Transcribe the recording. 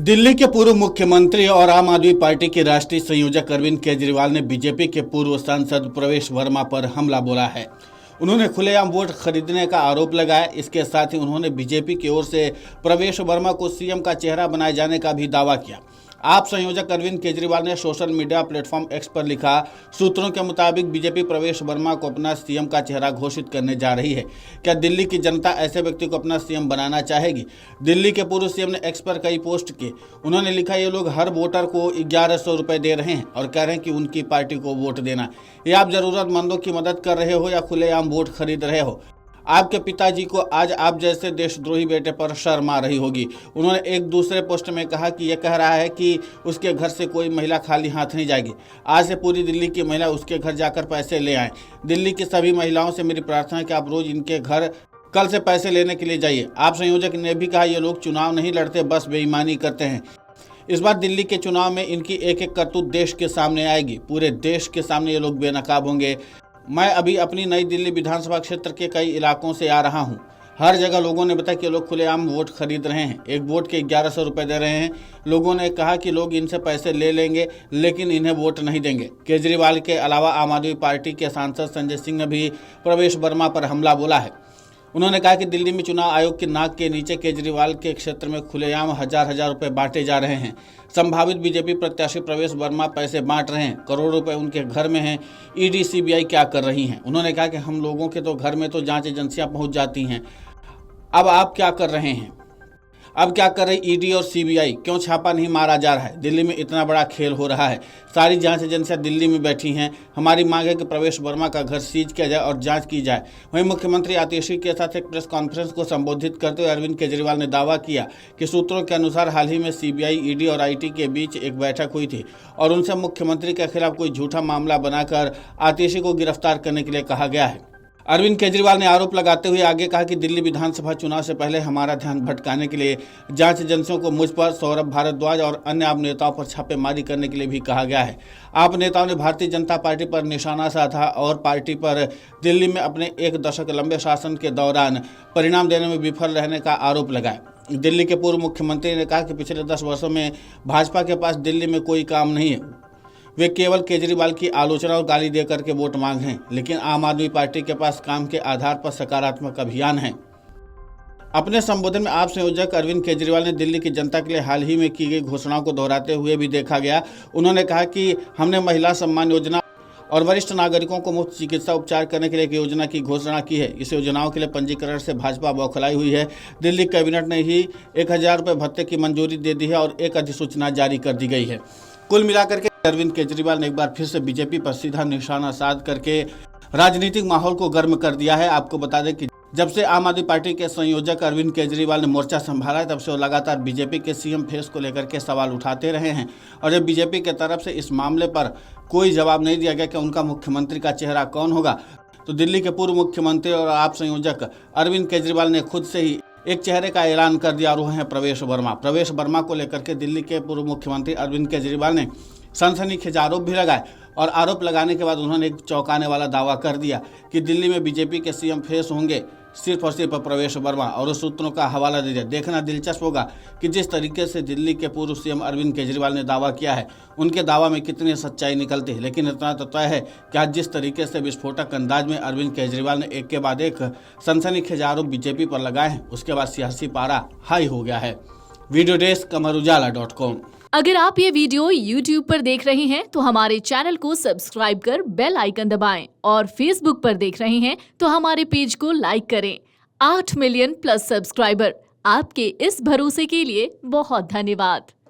दिल्ली के पूर्व मुख्यमंत्री और आम आदमी पार्टी के राष्ट्रीय संयोजक अरविंद केजरीवाल ने बीजेपी के पूर्व सांसद प्रवेश वर्मा पर हमला बोला है। उन्होंने खुलेआम वोट खरीदने का आरोप लगाया। इसके साथ ही उन्होंने बीजेपी की ओर से प्रवेश वर्मा को सीएम का चेहरा बनाए जाने का भी दावा किया। आप संयोजक अरविंद केजरीवाल ने सोशल मीडिया प्लेटफॉर्म एक्स पर लिखा, सूत्रों के मुताबिक बीजेपी प्रवेश वर्मा को अपना सीएम का चेहरा घोषित करने जा रही है। क्या दिल्ली की जनता ऐसे व्यक्ति को अपना सीएम बनाना चाहेगी? दिल्ली के पूर्व सीएम ने एक्स पर कई पोस्ट किए। उन्होंने लिखा, ये लोग हर वोटर को 1100 रुपए दे रहे हैं और कह रहे हैं कि उनकी पार्टी को वोट देना। ये आप जरूरतमंदों की मदद कर रहे हो या खुलेआम वोट खरीद रहे हो? आपके पिताजी को आज आप जैसे देशद्रोही बेटे पर शर्म आ रही होगी। उन्होंने एक दूसरे पोस्ट में कहा कि यह कह रहा है कि उसके घर से कोई महिला खाली हाथ नहीं जाएगी। आज से पूरी दिल्ली की महिला उसके घर जाकर पैसे ले आएं। दिल्ली की सभी महिलाओं से मेरी प्रार्थना है कि आप रोज इनके घर कल से पैसे लेने के लिए जाइए। आप संयोजक ने भी कहा, ये लोग चुनाव नहीं लड़ते, बस बेईमानी करते हैं। इस बार दिल्ली के चुनाव में इनकी एक एक करतूत देश के सामने आएगी। पूरे देश के सामने ये लोग बेनकाब होंगे। मैं अभी अपनी नई दिल्ली विधानसभा क्षेत्र के कई इलाकों से आ रहा हूं। हर जगह लोगों ने बताया कि लोग खुलेआम वोट खरीद रहे हैं। एक वोट के 1100 रुपए दे रहे हैं। लोगों ने कहा कि लोग इनसे पैसे ले लेंगे लेकिन इन्हें वोट नहीं देंगे। केजरीवाल के अलावा आम आदमी पार्टी के सांसद संजय सिंह ने भी प्रवेश वर्मा पर हमला बोला है। उन्होंने कहा कि दिल्ली में चुनाव आयोग की नाक के नीचे केजरीवाल के क्षेत्र में खुलेआम हजार रुपए बांटे जा रहे हैं। संभावित बीजेपी प्रत्याशी प्रवेश वर्मा पैसे बांट रहे हैं। करोड़ों रुपए उनके घर में हैं। ईडी सीबीआई क्या कर रही हैं? उन्होंने कहा कि हम लोगों के तो घर में तो जांच एजेंसियां पहुंच जाती हैं। अब आप क्या कर रहे हैं? अब क्या कर रही ईडी और सीबीआई? क्यों छापा नहीं मारा जा रहा है? दिल्ली में इतना बड़ा खेल हो रहा है। सारी जांच एजेंसियां दिल्ली में बैठी हैं। हमारी मांग है कि प्रवेश वर्मा का घर सीज किया जाए और जांच की जाए। वहीं मुख्यमंत्री आतिशी के साथ एक प्रेस कॉन्फ्रेंस को संबोधित करते हुए अरविंद केजरीवाल ने दावा किया कि सूत्रों के अनुसार हाल ही में सीबीआई, ईडी और आईटी के बीच एक बैठक हुई थी और उनसे मुख्यमंत्री के खिलाफ कोई झूठा मामला बनाकर आतिशी को गिरफ्तार करने के लिए कहा गया है। अरविंद केजरीवाल ने आरोप लगाते हुए आगे कहा कि दिल्ली विधानसभा चुनाव से पहले हमारा ध्यान भटकाने के लिए जांच एजेंसियों को मुझ पर, सौरभ भारद्वाज और अन्य आप नेताओं पर छापेमारी करने के लिए भी कहा गया है। आप नेताओं ने भारतीय जनता पार्टी पर निशाना साधा और पार्टी पर दिल्ली में अपने एक दशक लंबे शासन के दौरान परिणाम देने में विफल रहने का आरोप लगाया। दिल्ली के पूर्व मुख्यमंत्री ने कहा कि पिछले 10 वर्षों में भाजपा के पास दिल्ली में कोई काम नहीं है। वे केवल केजरीवाल की आलोचना और गाली देकर के वोट मांग हैं, लेकिन आम आदमी पार्टी के पास काम के आधार पर सकारात्मक अभियान है। अपने संबोधन में आप संयोजक अरविंद केजरीवाल ने दिल्ली की जनता के लिए हाल ही में की गई घोषणाओं को दोहराते हुए भी देखा गया। उन्होंने कहा कि हमने महिला सम्मान योजना और वरिष्ठ नागरिकों को मुफ्त चिकित्सा उपचार करने के लिए एक योजना की घोषणा की है। इस योजनाओं के लिए पंजीकरण से भाजपा बौखलाई हुई है। दिल्ली कैबिनेट ने ही 1000 रुपये भत्ते की मंजूरी दे दी है और एक अधिसूचना जारी कर दी गई है। कुल मिलाकर के अरविंद केजरीवाल ने एक बार फिर से बीजेपी पर सीधा निशाना साध करके राजनीतिक माहौल को गर्म कर दिया है। आपको बता दें कि जब से आम आदमी पार्टी के संयोजक अरविंद केजरीवाल ने मोर्चा संभाला है, तब से वो लगातार बीजेपी के सीएम फेस को लेकर के सवाल उठाते रहे हैं और जब बीजेपी के तरफ से इस मामले पर कोई जवाब नहीं दिया गया कि उनका मुख्यमंत्री का चेहरा कौन होगा, तो दिल्ली के पूर्व मुख्यमंत्री और आप संयोजक अरविंद केजरीवाल ने खुद से ही एक चेहरे का ऐलान कर दिया और वो हैं प्रवेश वर्मा। प्रवेश वर्मा को लेकर के दिल्ली के पूर्व मुख्यमंत्री अरविंद केजरीवाल ने सनसनीखेज आरोप भी लगाए और आरोप लगाने के बाद उन्होंने एक चौंकाने वाला दावा कर दिया कि दिल्ली में बीजेपी के सीएम फेस होंगे सिर्फ और सिर्फ प्रवेश वर्मा, और उस सूत्रों का हवाला दे दिया। देखना दिलचस्प होगा कि जिस तरीके से दिल्ली के पूर्व सीएम अरविंद केजरीवाल ने दावा किया है, उनके दावा में कितनी सच्चाई निकलती है। लेकिन इतना तो तय है कि आज जिस तरीके से विस्फोटक अंदाज में अरविंद केजरीवाल ने एक के बाद एक सनसनीखेज आरोप बीजेपी पर लगाए हैं, उसके बाद सियासी पारा हाई हो गया है। Video desk amarujala.com। अगर आप ये वीडियो YouTube पर देख रहे हैं तो हमारे चैनल को सब्सक्राइब कर बेल आइकन दबाएं और Facebook पर देख रहे हैं तो हमारे पेज को लाइक करें। 8 मिलियन प्लस सब्सक्राइबर, आपके इस भरोसे के लिए बहुत धन्यवाद।